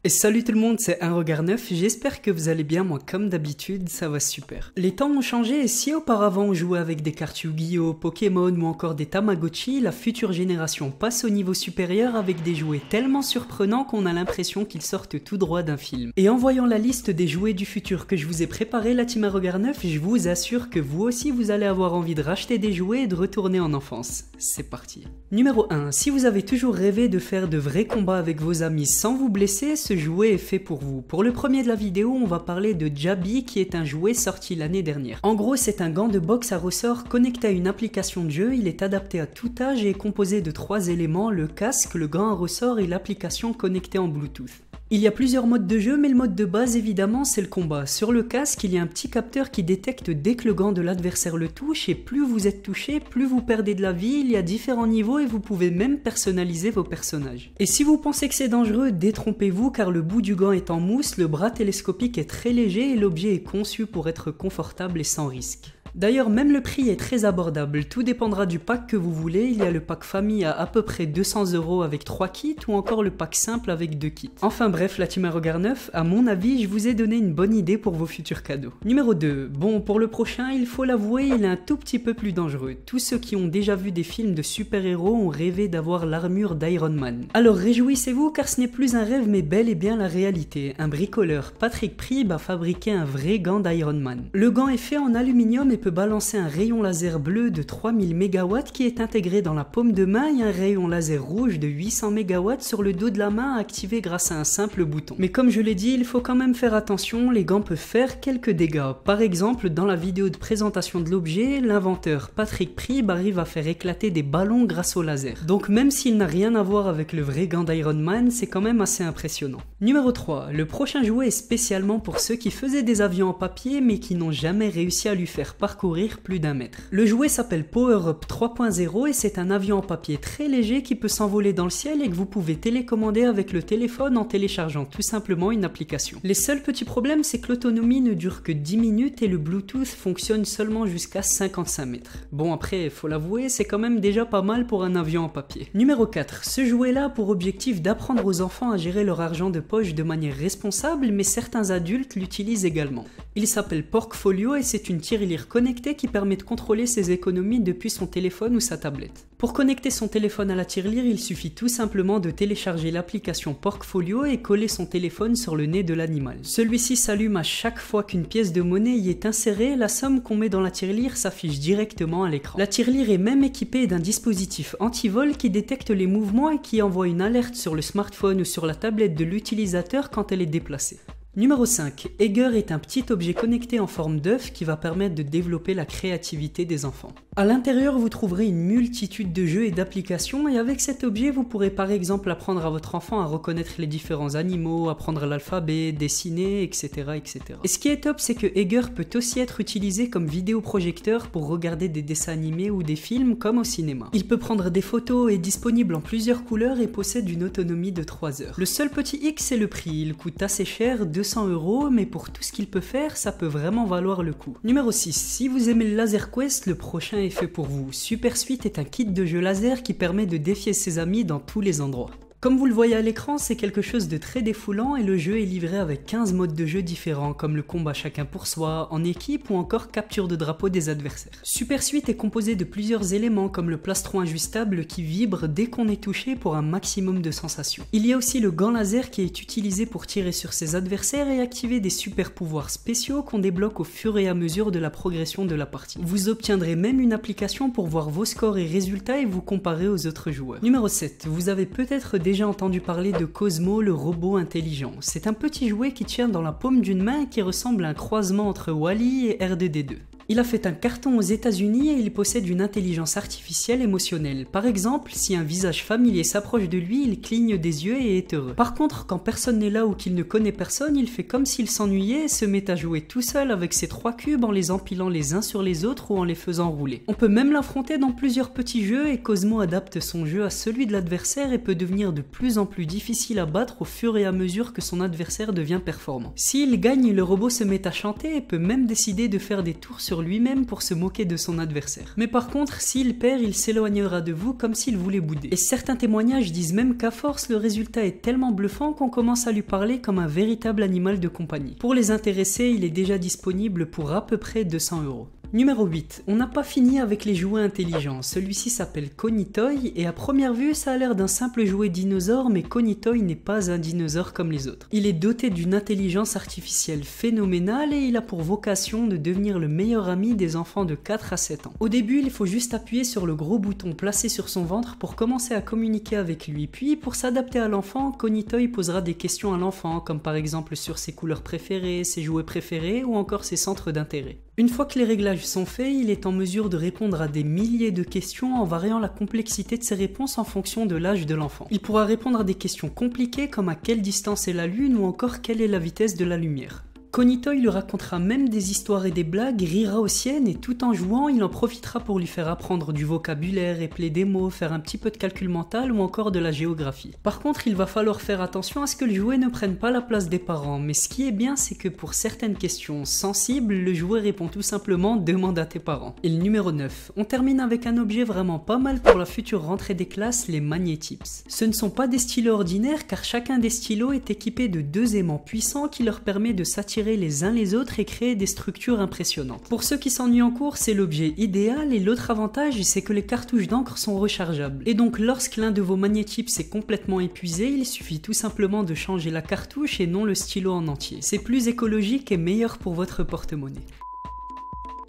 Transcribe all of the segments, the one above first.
Et salut tout le monde, c'est Un Regard Neuf, j'espère que vous allez bien, moi comme d'habitude, ça va super. Les temps ont changé et si auparavant on jouait avec des cartes Yu-Gi-Oh, Pokémon ou encore des Tamagotchi, la future génération passe au niveau supérieur avec des jouets tellement surprenants qu'on a l'impression qu'ils sortent tout droit d'un film. Et en voyant la liste des jouets du futur que je vous ai préparé, la team Un Regard Neuf, je vous assure que vous aussi vous allez avoir envie de racheter des jouets et de retourner en enfance. C'est parti. Numéro 1, si vous avez toujours rêvé de faire de vrais combats avec vos amis sans vous blesser, ce jouet est fait pour vous. Pour le premier de la vidéo, on va parler de Jabi qui est un jouet sorti l'année dernière. En gros, c'est un gant de boxe à ressort connecté à une application de jeu, il est adapté à tout âge et est composé de 3 éléments, le casque, le gant à ressort et l'application connectée en Bluetooth. Il y a plusieurs modes de jeu, mais le mode de base évidemment c'est le combat. Sur le casque, il y a un petit capteur qui détecte dès que le gant de l'adversaire le touche et plus vous êtes touché, plus vous perdez de la vie, il y a différents niveaux et vous pouvez même personnaliser vos personnages. Et si vous pensez que c'est dangereux, détrompez-vous car le bout du gant est en mousse, le bras télescopique est très léger et l'objet est conçu pour être confortable et sans risque. D'ailleurs, même le prix est très abordable, tout dépendra du pack que vous voulez, il y a le pack famille à peu près 200 € avec 3 kits ou encore le pack simple avec 2 kits. Enfin bref, la team Un Regard Neuf, à mon avis, je vous ai donné une bonne idée pour vos futurs cadeaux. Numéro 2, bon pour le prochain, il faut l'avouer, il est un tout petit peu plus dangereux. Tous ceux qui ont déjà vu des films de super-héros ont rêvé d'avoir l'armure d'Iron Man. Alors réjouissez-vous car ce n'est plus un rêve mais bel et bien la réalité. Un bricoleur, Patrick Prieb, a fabriqué un vrai gant d'Iron Man. Le gant est fait en aluminium et peut balancer un rayon laser bleu de 3000 MW qui est intégré dans la paume de main et un rayon laser rouge de 800 MW sur le dos de la main activé grâce à un simple bouton. Mais comme je l'ai dit, il faut quand même faire attention, les gants peuvent faire quelques dégâts. Par exemple, dans la vidéo de présentation de l'objet, l'inventeur Patrick Prieb arrive à faire éclater des ballons grâce au laser. Donc même s'il n'a rien à voir avec le vrai gant d'Iron Man, c'est quand même assez impressionnant. Numéro 3, le prochain jouet est spécialement pour ceux qui faisaient des avions en papier mais qui n'ont jamais réussi à lui faire parcourir plus d'un mètre. Le jouet s'appelle Power Up 3.0 et c'est un avion en papier très léger qui peut s'envoler dans le ciel et que vous pouvez télécommander avec le téléphone en téléchargeant tout simplement une application. Les seuls petits problèmes, c'est que l'autonomie ne dure que 10 minutes et le Bluetooth fonctionne seulement jusqu'à 55 mètres. Bon après, faut l'avouer, c'est quand même déjà pas mal pour un avion en papier. Numéro 4, ce jouet-là a pour objectif d'apprendre aux enfants à gérer leur argent de poche de manière responsable, mais certains adultes l'utilisent également. Il s'appelle Porkfolio et c'est une tirelire connectée qui permet de contrôler ses économies depuis son téléphone ou sa tablette. Pour connecter son téléphone à la tirelire, il suffit tout simplement de télécharger l'application Porkfolio et coller son téléphone sur le nez de l'animal. Celui-ci s'allume à chaque fois qu'une pièce de monnaie y est insérée, la somme qu'on met dans la tirelire s'affiche directement à l'écran. La tirelire est même équipée d'un dispositif anti-vol qui détecte les mouvements et qui envoie une alerte sur le smartphone ou sur la tablette de l'utilisateur quand elle est déplacée. Numéro 5, Egger est un petit objet connecté en forme d'œuf qui va permettre de développer la créativité des enfants. À l'intérieur, vous trouverez une multitude de jeux et d'applications et avec cet objet, vous pourrez par exemple apprendre à votre enfant à reconnaître les différents animaux, apprendre l'alphabet, dessiner, etc., etc. Et ce qui est top, c'est que Egger peut aussi être utilisé comme vidéoprojecteur pour regarder des dessins animés ou des films comme au cinéma. Il peut prendre des photos, est disponible en plusieurs couleurs et possède une autonomie de 3 heures. Le seul petit hic, c'est le prix, il coûte assez cher, 200 €, mais pour tout ce qu'il peut faire, ça peut vraiment valoir le coup. Numéro 6, si vous aimez le Laser Quest, le prochain est fait pour vous. Super Suite est un kit de jeu laser qui permet de défier ses amis dans tous les endroits. Comme vous le voyez à l'écran, c'est quelque chose de très défoulant et le jeu est livré avec 15 modes de jeu différents comme le combat chacun pour soi, en équipe ou encore capture de drapeau des adversaires. Super Suite est composé de plusieurs éléments comme le plastron ajustable qui vibre dès qu'on est touché pour un maximum de sensations. Il y a aussi le gant laser qui est utilisé pour tirer sur ses adversaires et activer des super pouvoirs spéciaux qu'on débloque au fur et à mesure de la progression de la partie. Vous obtiendrez même une application pour voir vos scores et résultats et vous comparer aux autres joueurs. Numéro 7, vous avez peut-être déjà entendu parler de Cosmo, le robot intelligent. C'est un petit jouet qui tient dans la paume d'une main et qui ressemble à un croisement entre Wall-E et R2D2. Il a fait un carton aux États-Unis et il possède une intelligence artificielle émotionnelle. Par exemple, si un visage familier s'approche de lui, il cligne des yeux et est heureux. Par contre, quand personne n'est là ou qu'il ne connaît personne, il fait comme s'il s'ennuyait et se met à jouer tout seul avec ses 3 cubes en les empilant les uns sur les autres ou en les faisant rouler. On peut même l'affronter dans plusieurs petits jeux et Cosmo adapte son jeu à celui de l'adversaire et peut devenir de plus en plus difficile à battre au fur et à mesure que son adversaire devient performant. S'il gagne, le robot se met à chanter et peut même décider de faire des tours sur sur lui-même pour se moquer de son adversaire. Mais par contre, s'il perd, il s'éloignera de vous comme s'il voulait bouder. Et certains témoignages disent même qu'à force, le résultat est tellement bluffant qu'on commence à lui parler comme un véritable animal de compagnie. Pour les intéressés, il est déjà disponible pour à peu près 200 €. Numéro 8. On n'a pas fini avec les jouets intelligents. Celui-ci s'appelle Conitoy et à première vue ça a l'air d'un simple jouet dinosaure, mais Conitoy n'est pas un dinosaure comme les autres. Il est doté d'une intelligence artificielle phénoménale et il a pour vocation de devenir le meilleur ami des enfants de 4 à 7 ans. Au début, il faut juste appuyer sur le gros bouton placé sur son ventre pour commencer à communiquer avec lui. Puis pour s'adapter à l'enfant, Conitoy posera des questions à l'enfant, comme par exemple sur ses couleurs préférées, ses jouets préférés ou encore ses centres d'intérêt. Une fois que les réglages sont faits, il est en mesure de répondre à des milliers de questions en variant la complexité de ses réponses en fonction de l'âge de l'enfant. Il pourra répondre à des questions compliquées comme à quelle distance est la Lune ou encore quelle est la vitesse de la lumière. Conitoy lui racontera même des histoires et des blagues, rira aux siennes et tout en jouant, il en profitera pour lui faire apprendre du vocabulaire, épeler des mots, faire un petit peu de calcul mental ou encore de la géographie. Par contre, il va falloir faire attention à ce que le jouet ne prenne pas la place des parents, mais ce qui est bien, c'est que pour certaines questions sensibles, le jouet répond tout simplement « demande à tes parents ». Et le numéro 9, on termine avec un objet vraiment pas mal pour la future rentrée des classes, les Magnétips. Ce ne sont pas des stylos ordinaires car chacun des stylos est équipé de 2 aimants puissants qui leur permet de s'attirer les uns les autres et créer des structures impressionnantes. Pour ceux qui s'ennuient en cours, c'est l'objet idéal et l'autre avantage, c'est que les cartouches d'encre sont rechargeables. Et donc lorsque l'un de vos Magnétips est complètement épuisé, il suffit tout simplement de changer la cartouche et non le stylo en entier. C'est plus écologique et meilleur pour votre porte-monnaie.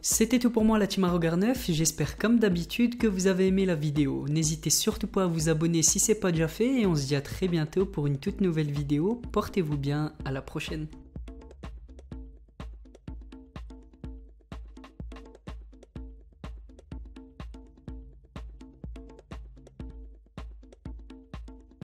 C'était tout pour moi la team Arrogar9, j'espère comme d'habitude que vous avez aimé la vidéo. N'hésitez surtout pas à vous abonner si c'est pas déjà fait et on se dit à très bientôt pour une toute nouvelle vidéo. Portez-vous bien, à la prochaine.